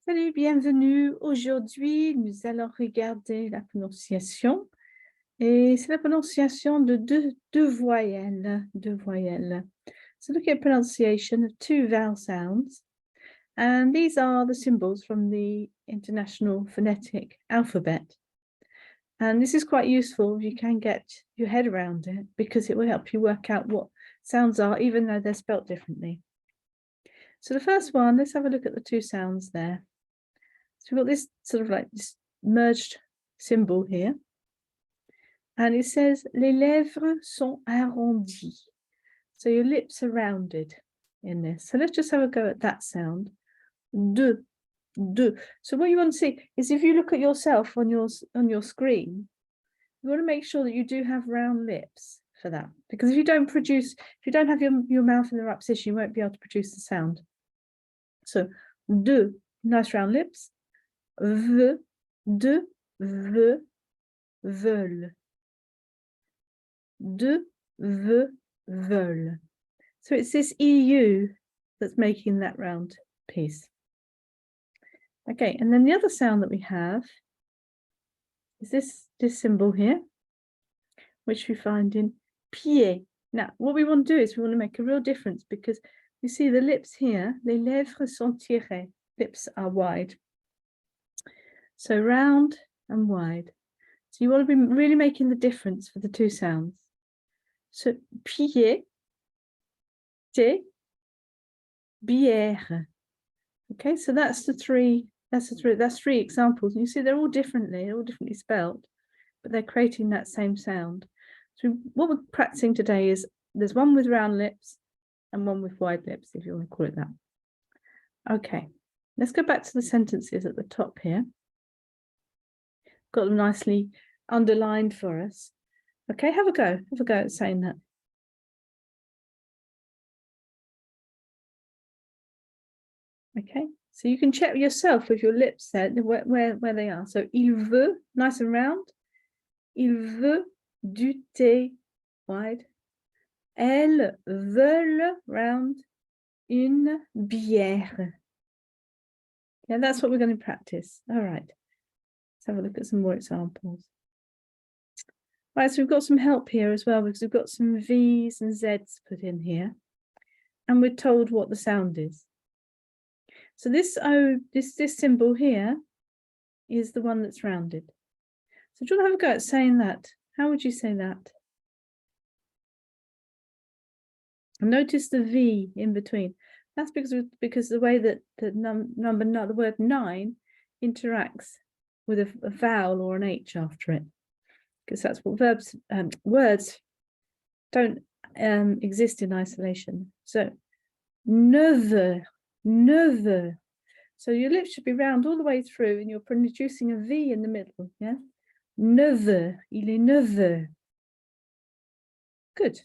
Salut, bienvenue. Aujourd'hui, nous allons regarder la prononciation. Et c'est la prononciation de deux voyelles. Deux voyelles. So look at pronunciation of two vowel sounds. And these are the symbols from the International Phonetic Alphabet. And this is quite useful if you can get your head around it, because it will help you work out what sounds are, even though they're spelt differently. So the first one, let's have a look at the two sounds there. So we've got this sort of like this merged symbol here. And it says, les lèvres sont arrondies. So your lips are rounded in this. So let's just have a go at that sound. De, de. So what you want to see is if you look at yourself on your screen, you want to make sure that you do have round lips for that. Because if you don't have your mouth in the right position, you won't be able to produce the sound. So de, nice round lips. V, de, ve, veulent. De, ve, veulent. So it's this EU that's making that round piece. Okay, and then the other sound that we have is this symbol here, which we find in pied. Now, what we want to do is we want to make a real difference, because you see the lips here, les lèvres sont tirées, lips are wide. So round and wide. So you want to be really making the difference for the two sounds. So pied, té, bière. Okay, so that's three examples. And you see they're all differently spelled, but they're creating that same sound. So what we're practicing today is there's one with round lips and one with wide lips, if you want to call it that. Okay, let's go back to the sentences at the top here. Got them nicely underlined for us. Okay, have a go at saying that. Okay, so you can check yourself with your lips there, where they are. So il veut, nice and round. Il veut du thé, wide. Elles veulent, round, une bière. Yeah, that's what we're going to practice. All right. Let's have a look at some more examples. Right, so we've got some help here as well, because we've got some V's and Z's put in here, and we're told what the sound is. So this symbol here is the one that's rounded. So do you want to have a go at saying that? How would you say that? And notice the V in between. That's because the way that the word 9 interacts with a vowel or an H after it, because that's what words don't exist in isolation. So neuf. So your lips should be round all the way through, and you're producing a V in the middle. Yeah, 9. Il est 9. Good.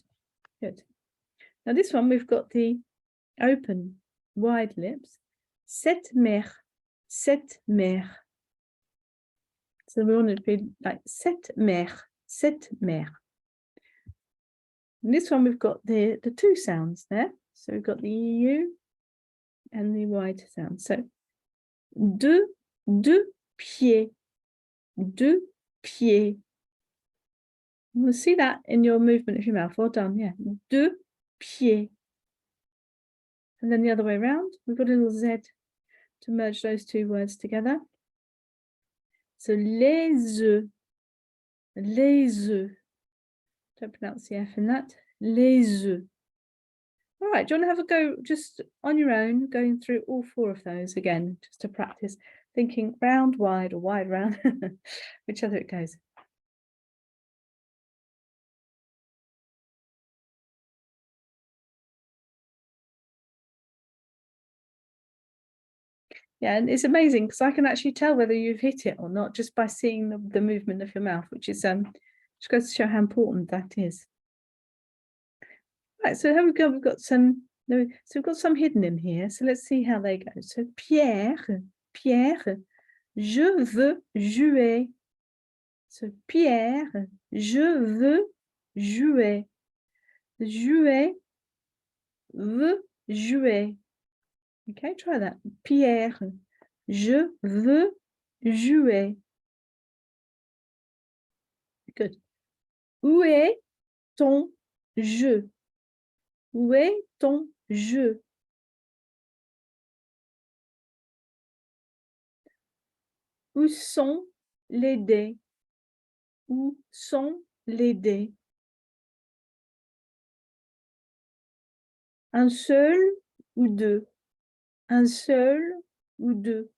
Now this one, we've got the open, wide lips. Cette mère. So we want it to be like cette mère. And this one, we've got the two sounds there. So we've got the EU and the wide sound. So deux pieds. We'll see that in your movement of your mouth. Well done, yeah. Deux pieds. And then the other way around, we've got a little Z to merge those two words together. So les œufs. Don't pronounce the F in that. Les œufs. All right, do you want to have a go just on your own, going through all four of those again, just to practice thinking round, wide, or wide, round, whichever it goes. Yeah, and it's amazing because I can actually tell whether you've hit it or not just by seeing the movement of your mouth, which goes to show how important that is. Right, so here we go. We've got some hidden in here. So let's see how they go. So Pierre, je veux jouer. So Pierre, je veux jouer. Jouer, veut jouer. Okay, try that. Pierre, Je veux jouer. Good. Où est ton jeu? Où est ton jeu? Où sont les dés? Où sont les dés? Un seul ou deux? Un seul ou deux?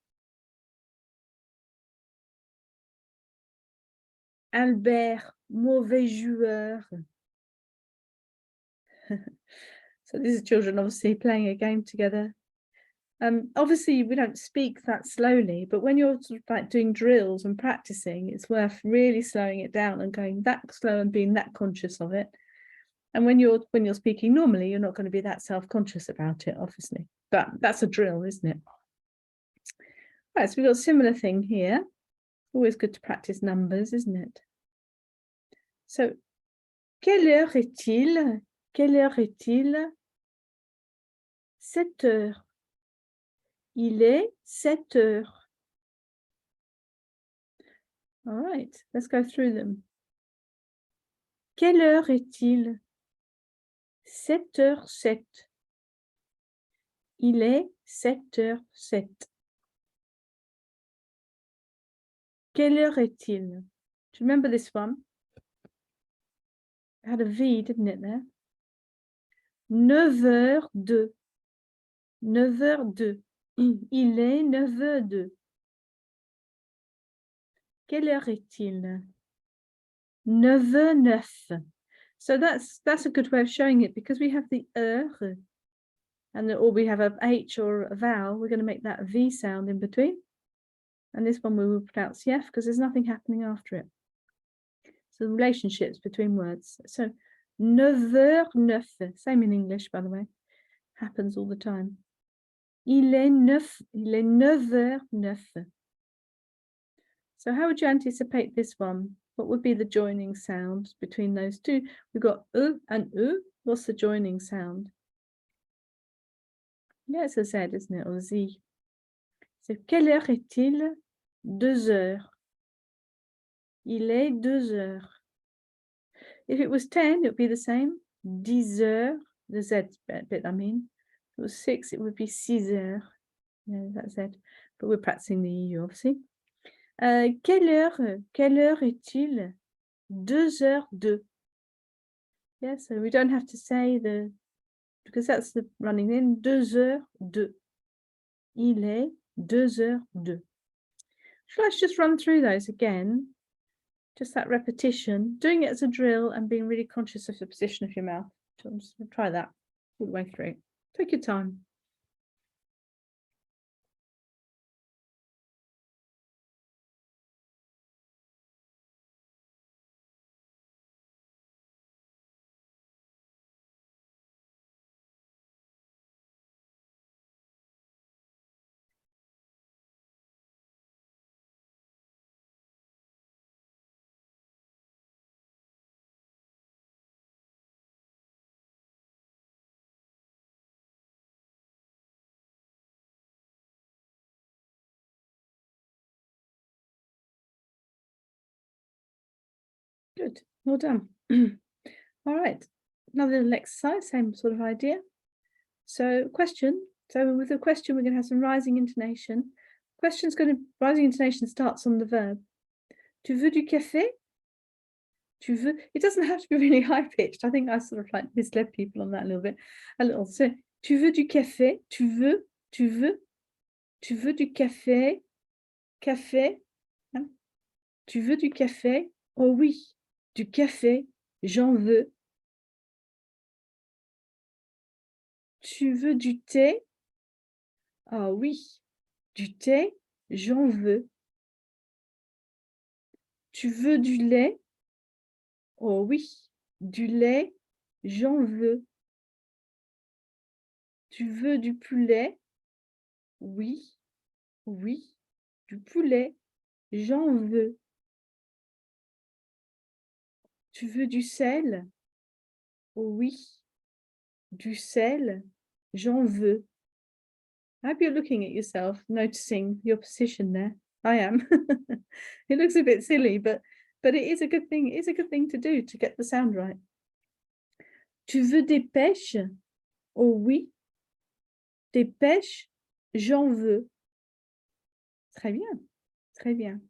Albert, mauvais joueur. So these are children obviously playing a game together. Obviously, we don't speak that slowly, but when you're sort of like doing drills and practicing, it's worth really slowing it down and going that slow and being that conscious of it. And when you're speaking normally, you're not going to be that self-conscious about it, obviously. But that's a drill, isn't it? Right, so we've got a similar thing here. Always good to practice numbers, isn't it? So, quelle heure est-il? Quelle heure est-il? 7 heures. Il est 7 heures. All right, let's go through them. Quelle heure est-il? 7h07. Il est 7h07. Quelle heure est-il? Do you remember this one? It had a V, didn't it, there? 9h02. 9h02. Il est 9h02. Quelle heure est-il? 9h09. So that's a good way of showing it, because we have the or we have a H or a vowel, we're going to make that a V sound in between. And this one we will pronounce F because there's nothing happening after it. So the relationships between words. So 9h09, same in English, by the way, happens all the time. Il est 9h09. So how would you anticipate this one? What would be the joining sound between those two? We've got and What's the joining sound? Yeah, it's a Z, isn't it? Or Z. So, quelle heure est-il? 2 heures. Il est 2 heures. If it was 10, it would be the same. 10 heures. The Z bit, I mean. If it was 6, it would be 6 heures. Yeah, that's Z. But we're practicing the EU, obviously. Quelle heure est-il? 2h02. Yeah, so we don't have to say because that's the running in. 2h02. Il est 2h02. Let's just run through those again. Just that repetition, doing it as a drill and being really conscious of the position of your mouth. So I'm just going to try that all the way through. Take your time. Good, well done. All right, another little exercise, same sort of idea. So question, so with the question we're going to have some rising intonation. Rising intonation starts on the verb. Tu veux du café? Tu veux, it doesn't have to be really high pitched. I think I sort of like misled people on that a little bit. So, tu veux du café? Tu veux du café? Café? Hein? Tu veux du café? Oh oui, du café, j'en veux. Tu veux du thé? Ah oui, du thé, j'en veux. Tu veux du lait? Oh oui, du lait, j'en veux. Tu veux du poulet? Oui, oui, du poulet, j'en veux. Tu veux du sel? Oh oui, du sel, j'en veux. I hope you're looking at yourself, noticing your position there. I am. It looks a bit silly, but it is a good thing. It's a good thing to do to get the sound right. Tu veux des pêches? Oh oui. Des pêches? J'en veux. Très bien. Très bien.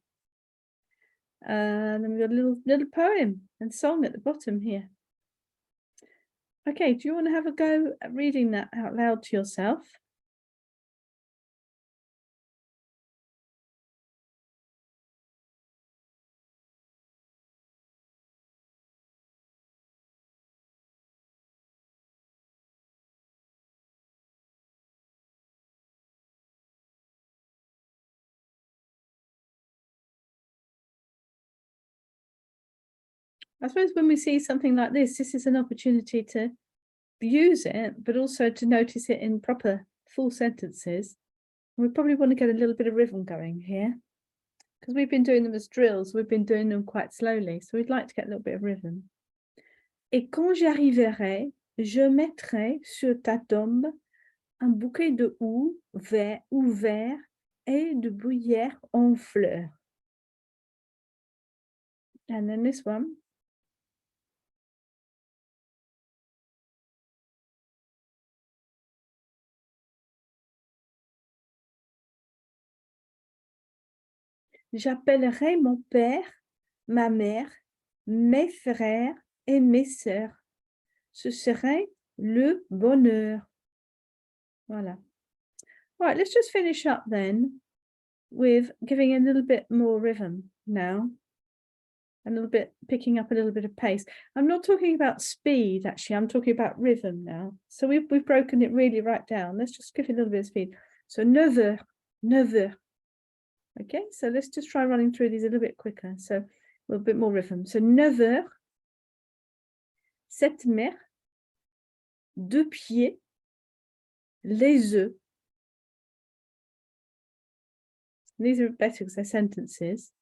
Then we've got a little poem and song at the bottom here. Okay, do you want to have a go at reading that out loud to yourself? I suppose when we see something like this is an opportunity to use it, but also to notice it in proper full sentences. We probably want to get a little bit of rhythm going here because we've been doing them as drills. We've been doing them quite slowly, so we'd like to get a little bit of rhythm. Et quand j'arriverai, je mettrai sur ta tombe un bouquet de houx vert et de bruyère en fleurs. And then this one. J'appellerai mon père, ma mère, mes frères et mes sœurs. Ce serait le bonheur. Voilà. All right, let's just finish up then with giving a little bit more rhythm now. A little bit, picking up a little bit of pace. I'm not talking about speed, actually. I'm talking about rhythm now. So we've broken it really right down. Let's just give it a little bit of speed. So 9 heures, 9 heures. Okay, so let's just try running through these a little bit quicker. So a little bit more rhythm. So 9 heures, 7 mères, 2 pieds, les œufs. These are better because they're sentences.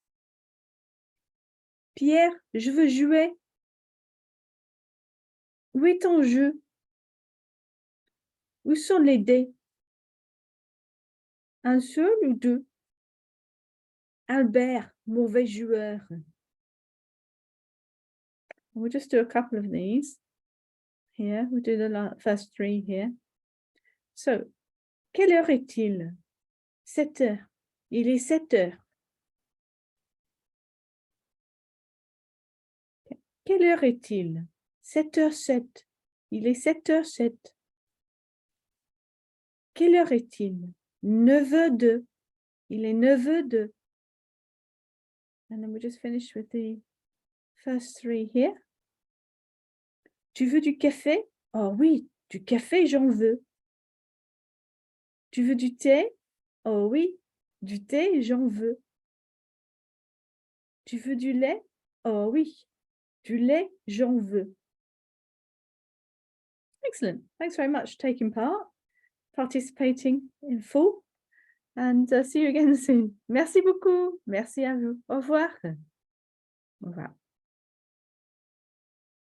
Pierre, je veux jouer. Où est ton jeu? Où sont les dés? Un seul ou deux? Albert, mauvais joueur. We'll just do a couple of these. Here, we'll do the first 3 here. So, quelle heure est-il? 7 heures. Il est 7 heures. Quelle heure est-il? 7h07. Il est 7h07. Quelle heure est-il? 9h02. Il est 9h02. And then we just finish with the first 3 here. Tu veux du café? Oh oui, du café, j'en veux. Tu veux du thé? Oh oui, du thé, j'en veux. Tu veux du lait? Oh oui, du lait, j'en veux. Excellent. Thanks very much for taking part, participating in full, and see you again soon. Merci beaucoup. Merci à vous. Au revoir. Au revoir.